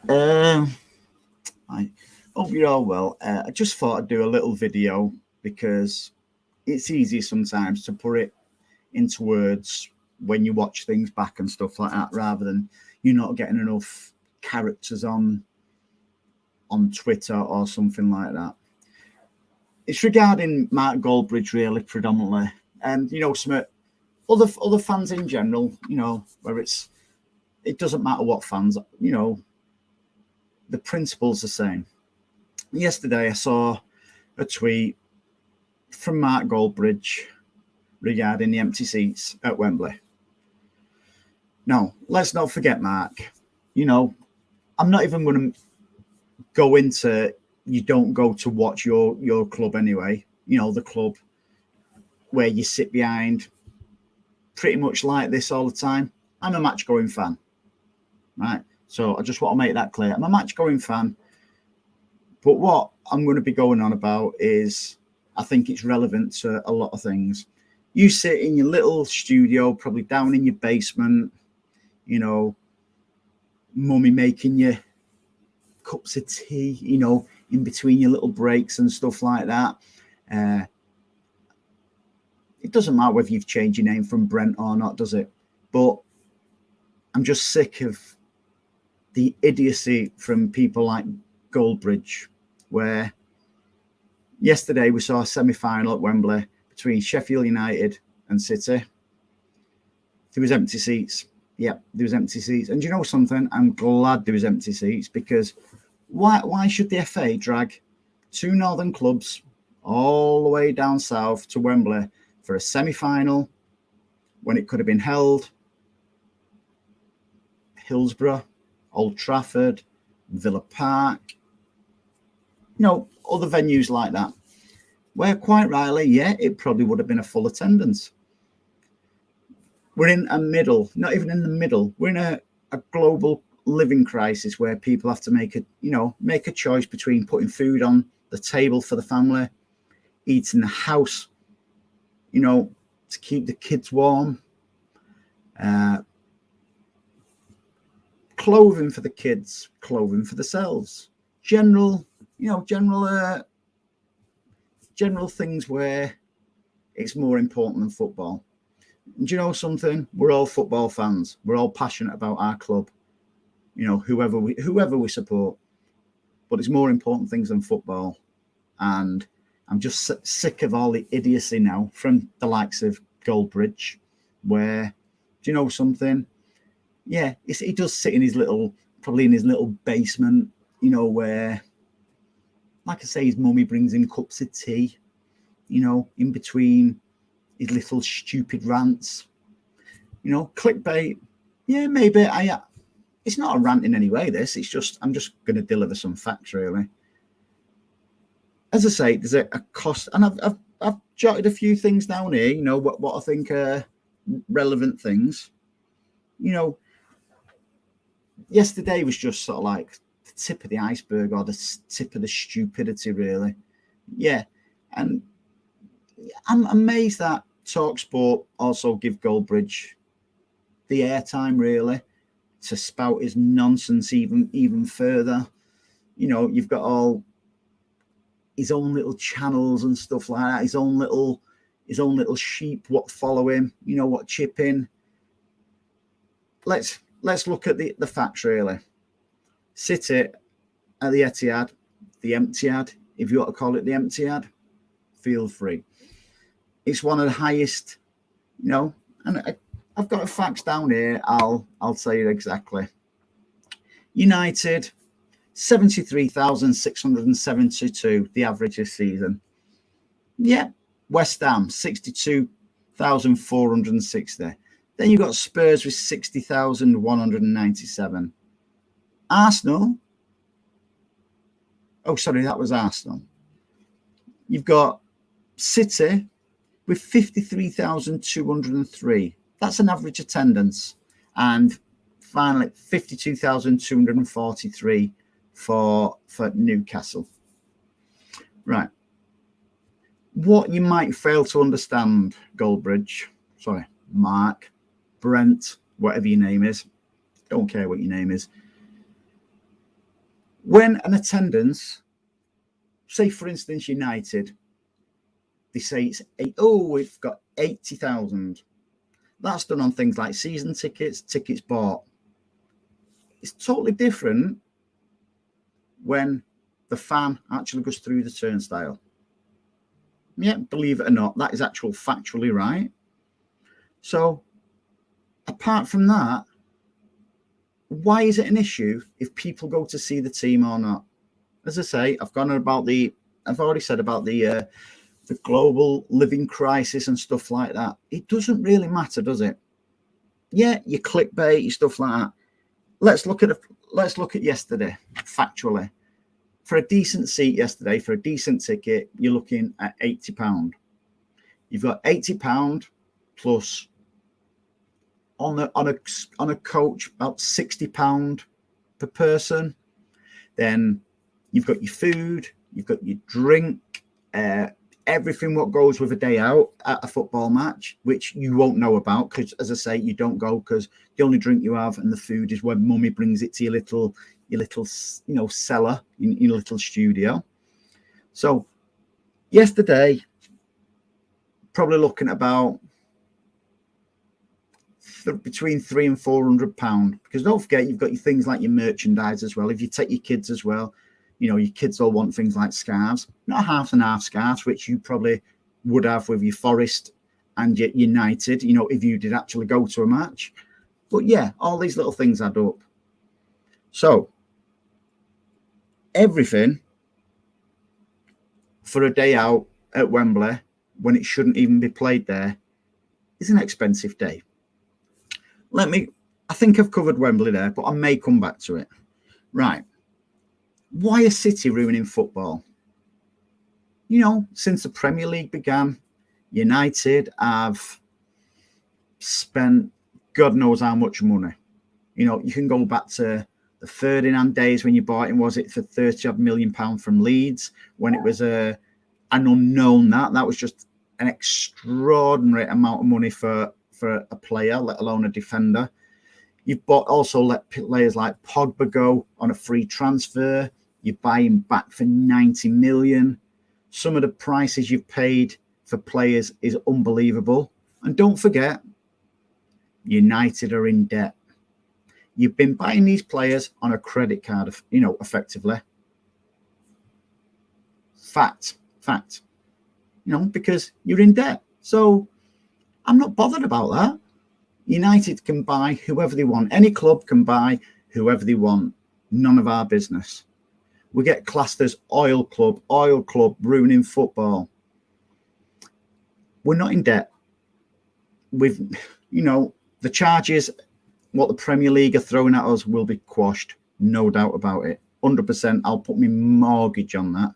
I hope you're all well. I just thought I'd do a little video because it's easy sometimes to put it into words when you watch things back and stuff like that, rather than you're not getting enough characters on Twitter or something like that. It's regarding Mark Goldbridge, really, predominantly, and some other fans in general. Where it doesn't matter what fans. The principle's the same. Yesterday, I saw a tweet from Mark Goldbridge regarding the empty seats at Wembley. Now, let's not forget, Mark. I'm not even going to go into you don't go to watch your club anyway. The club where you sit behind pretty much like this all the time. I'm a match-going fan, right? So I just want to make that clear. I'm a match-going fan. But what I'm going to be going on about is I think it's relevant to a lot of things. You sit in your little studio, probably down in your basement, mummy making you cups of tea, in between your little breaks and stuff like that. It doesn't matter whether you've changed your name from Brent or not, does it? But I'm just sick of the idiocy from people like Goldbridge, where yesterday we saw a semi-final at Wembley between Sheffield United and City. There was empty seats. Yeah, there was empty seats. And you know something? I'm glad there was empty seats, because why should the FA drag two northern clubs all the way down south to Wembley for a semi-final when it could have been held Hillsborough, Old Trafford, Villa Park, other venues like that, where quite rightly, it probably would have been a full attendance. We're in a middle, not even in the middle. We're in a global living crisis where people have to make a choice between putting food on the table for the family, eating the house, to keep the kids warm, clothing for the kids, clothing for themselves, general things where it's more important than football. And do you know something? We're all football fans. We're all passionate about our club, whoever we support. But it's more important things than football. And I'm just sick of all the idiocy now from the likes of Goldbridge, where, do you know something? Yeah, he does sit in his little basement, where, like I say, his mummy brings him cups of tea, in between his little stupid rants. Clickbait. Yeah, maybe. It's not a rant in any way, this. It's just, I'm just going to deliver some facts, really. As I say, there's a cost, and I've jotted a few things down here, what I think are relevant things. Yesterday was just sort of like the tip of the iceberg, or the tip of the stupidity, really. Yeah. And I'm amazed that TalkSport also give Goldbridge the airtime, really, to spout his nonsense even further. You've got all his own little channels and stuff like that, his own little sheep what follow him, what chip in. Let's look at the facts, really. City at the Etihad, the Emptyad, if you want to call it the Emptyad, feel free. It's one of the highest, and I've got the facts down here. I'll tell you exactly. United, 73,672, the average this season. Yeah. West Ham, 62,460. Then you've got Spurs with 60,197. Arsenal. Oh, sorry, that was Arsenal. You've got City with 53,203. That's an average attendance. And finally, 52,243 for Newcastle. Right. What you might fail to understand, Mark, Brent, whatever your name is, don't care what your name is. When an attendance, say for instance United, they say we've got 80,000. That's done on things like season tickets, tickets bought. It's totally different when the fan actually goes through the turnstile. Yeah, believe it or not, that is actually factually right. So apart from that, why is it an issue if people go to see the team or not? As I say, I've already said about the global living crisis and stuff like that. It doesn't really matter, does it? Yeah, you clickbait, you stuff like that. Let's look at yesterday, factually. For a decent seat yesterday, for a decent ticket, you're looking at £80. You've got £80 plus on a coach about £60 per person. Then you've got your food, you've got your drink, everything what goes with a day out at a football match, which you won't know about because, as I say, you don't go because the only drink you have and the food is when mummy brings it to your little cellar in your little studio. So yesterday, probably looking at about between £300 and £400, because don't forget you've got your things like your merchandise as well. If you take your kids as well, your kids all want things like scarves, not half and half scarves, which you probably would have with your Forest and your United, if you did actually go to a match. But yeah, all these little things add up. So everything for a day out at Wembley when it shouldn't even be played there is an expensive day. I think I've covered Wembley there, but I may come back to it. Right. Why is City ruining football? Since the Premier League began, United have spent God knows how much money. You can go back to the Ferdinand days when you bought him, was it for £30 million from Leeds, when it was an unknown that was just an extraordinary amount of money for a player, let alone a defender. You've also let players like Pogba go on a free transfer. You buy him back for 90 million. Some of the prices you've paid for players is unbelievable. And don't forget, United are in debt. You've been buying these players on a credit card, effectively. Fact, because you're in debt. So I'm not bothered about that. United can buy whoever they want. Any club can buy whoever they want. None of our business. We get classed as oil club ruining football. We're not in debt. The charges, what the Premier League are throwing at us will be quashed. No doubt about it. 100%. I'll put my mortgage on that.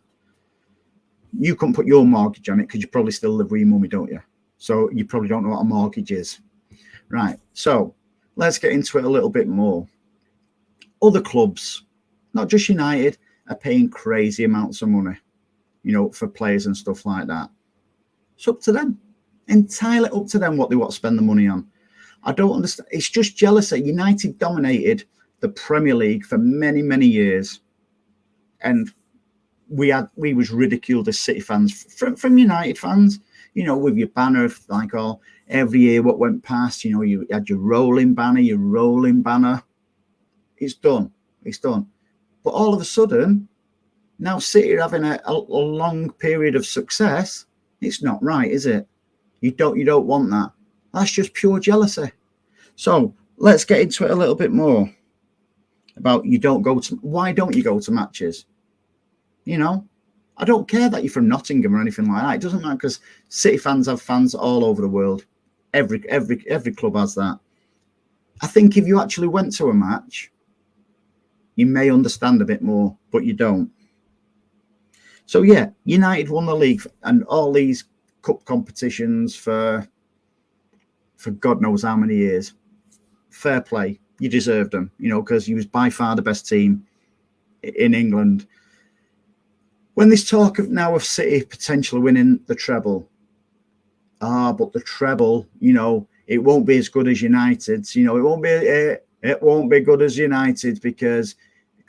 You couldn't put your mortgage on it because you probably still live with your mummy, don't you? So you probably don't know what a mortgage is. Right. So let's get into it a little bit more. Other clubs, not just United, are paying crazy amounts of money, for players and stuff like that. It's up to them. Entirely up to them what they want to spend the money on. I don't understand. It's just jealousy. United dominated the Premier League for many, many years. And we was ridiculed as City fans from United fans, with your banner of every year what went past, you had your rolling banner. It's done. But all of a sudden, now City are having a long period of success. It's not right, is it? You don't want that. That's just pure jealousy. So let's get into it a little bit more about why don't you go to matches? I don't care that you're from Nottingham or anything like that. It doesn't matter because City fans have fans all over the world. Every club has that. I think if you actually went to a match, you may understand a bit more, but you don't. So yeah, United won the league and all these cup competitions for God knows how many years. Fair play. You deserved them, because you was by far the best team in England. When there's talk now of City potentially winning the treble, but the treble, it won't be as good as United's. It won't be good as United because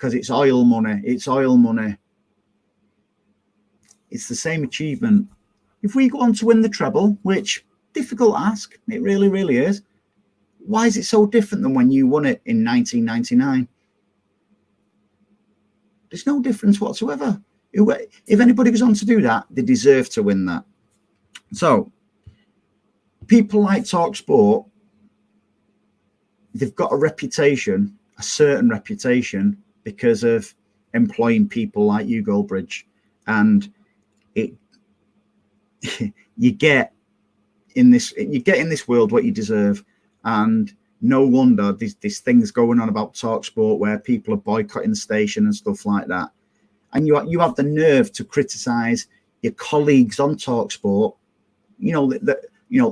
because it's oil money. It's oil money. It's the same achievement. If we go on to win the treble, which difficult ask, it really, really is. Why is it so different than when you won it in 1999? There's no difference whatsoever. If anybody goes on to do that, they deserve to win that. So people like TalkSport, they've got a reputation, a certain reputation, because of employing people like you, Goldbridge, and you get in this world what you deserve. And no wonder these things going on about TalkSport where people are boycotting the station and stuff like that. And you have the nerve to criticize your colleagues on TalkSport. The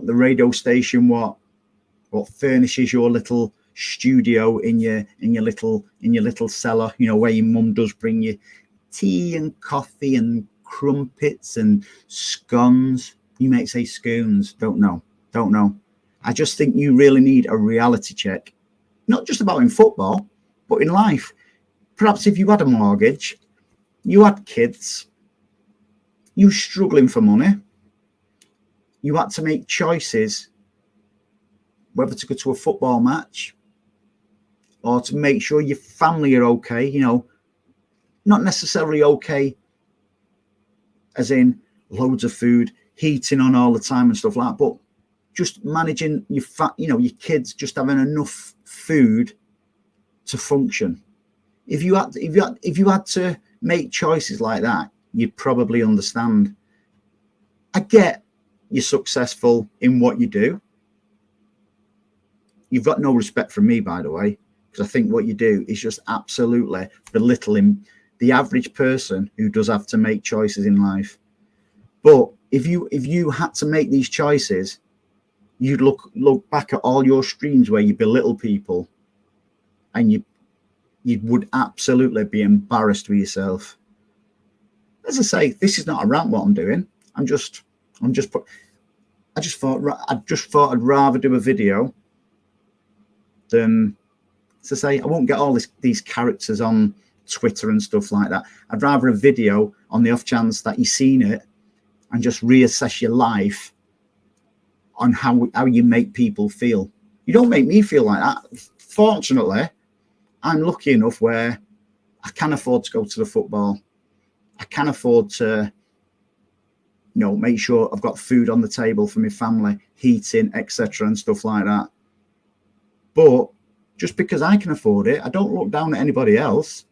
radio station what furnishes your little studio in your little cellar, where your mum does bring you tea and coffee and crumpets and scones. You might say scones. Don't know. I just think you really need a reality check, not just about in football, but in life. Perhaps if you had a mortgage, you had kids, you were struggling for money, you had to make choices whether to go to a football match or to make sure your family are okay, not necessarily okay as in loads of food, heating on all the time and stuff like that, but just managing your kids just having enough food to function. If you had to make choices like that, you'd probably understand. I get you're successful in what you do. You've got no respect from me, by the way, because I think what you do is just absolutely belittling the average person who does have to make choices in life. But if you had to make these choices, you'd look back at all your streams where you belittle people, and you would absolutely be embarrassed with yourself. As I say, this is not a rant what I'm doing. I just thought I'd rather do a video than, as I say, I won't get all these characters on Twitter and stuff like that. I'd rather a video on the off chance that you've seen it and just reassess your life on how you make people feel. You don't make me feel like that. Fortunately, I'm lucky enough where I can afford to go to the football. I can afford to, make sure I've got food on the table for my family, heating, etc. and stuff like that. But just because I can afford it, I don't look down at anybody else.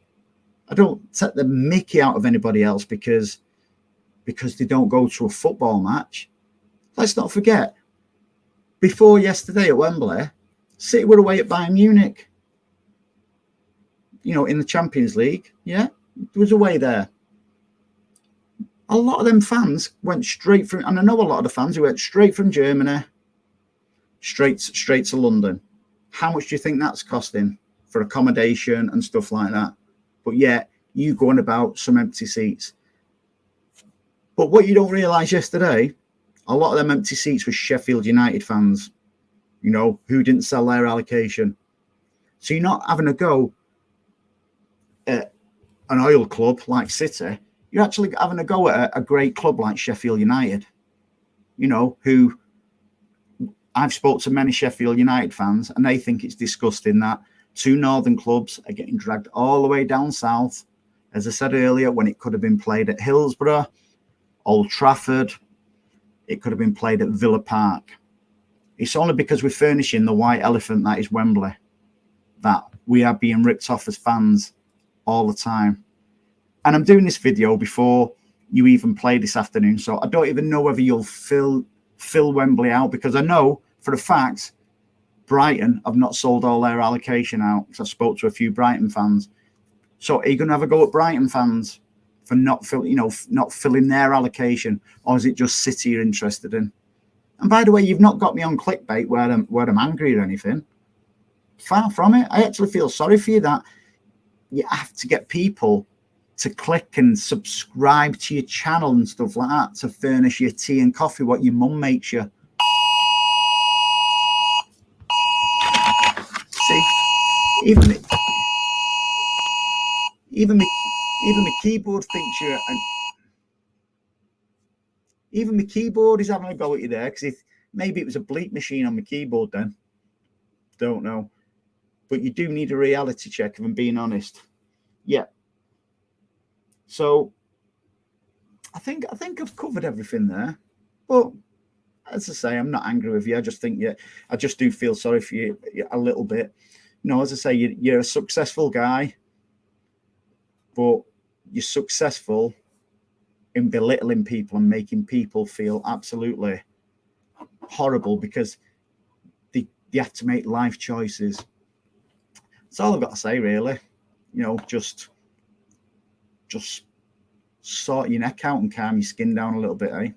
I don't take the mickey out of anybody else because they don't go to a football match. Let's not forget, before yesterday at Wembley, City were away at Bayern Munich. In the Champions League, yeah, there was away there. A lot of them fans went straight from, and I know a lot of the fans who went straight from Germany, straight to London. How much do you think that's costing for accommodation and stuff like that? But yet, you going about some empty seats. But what you don't realise yesterday, a lot of them empty seats were Sheffield United fans, who didn't sell their allocation. So you're not having a go at an oil club like City. You're actually having a go at a great club like Sheffield United, who I've spoke to many Sheffield United fans, and they think it's disgusting that two northern clubs are getting dragged all the way down south. As I said earlier, when it could have been played at Hillsborough, Old Trafford, it could have been played at Villa Park. It's only because we're furnishing the white elephant that is Wembley that we are being ripped off as fans all the time. And I'm doing this video before you even play this afternoon, so I don't even know whether you'll fill Wembley out, because I know for a fact Brighton have not sold all their allocation out, because I spoke to a few Brighton fans. So are you going to have a go at Brighton fans for not filling their allocation, or is it just City you're interested in? And by the way, you've not got me on clickbait where I'm angry or anything. Far from it. I actually feel sorry for you that you have to get people to click and subscribe to your channel and stuff like that to furnish your tea and coffee, what your mum makes you. See, even my keyboard thinks you're. Even my keyboard is having a go at you there, because maybe it was a bleep machine on my keyboard then. Don't know. But you do need a reality check, if I'm being honest. Yeah. So I think I've covered everything there. But as I say, I'm not angry with you. I just think I just do feel sorry for you a little bit. You know, as I say, you're a successful guy, but you're successful in belittling people and making people feel absolutely horrible because they have to make life choices. That's all I've got to say, really. You know, just sort your neck out and calm your skin down a little bit, eh?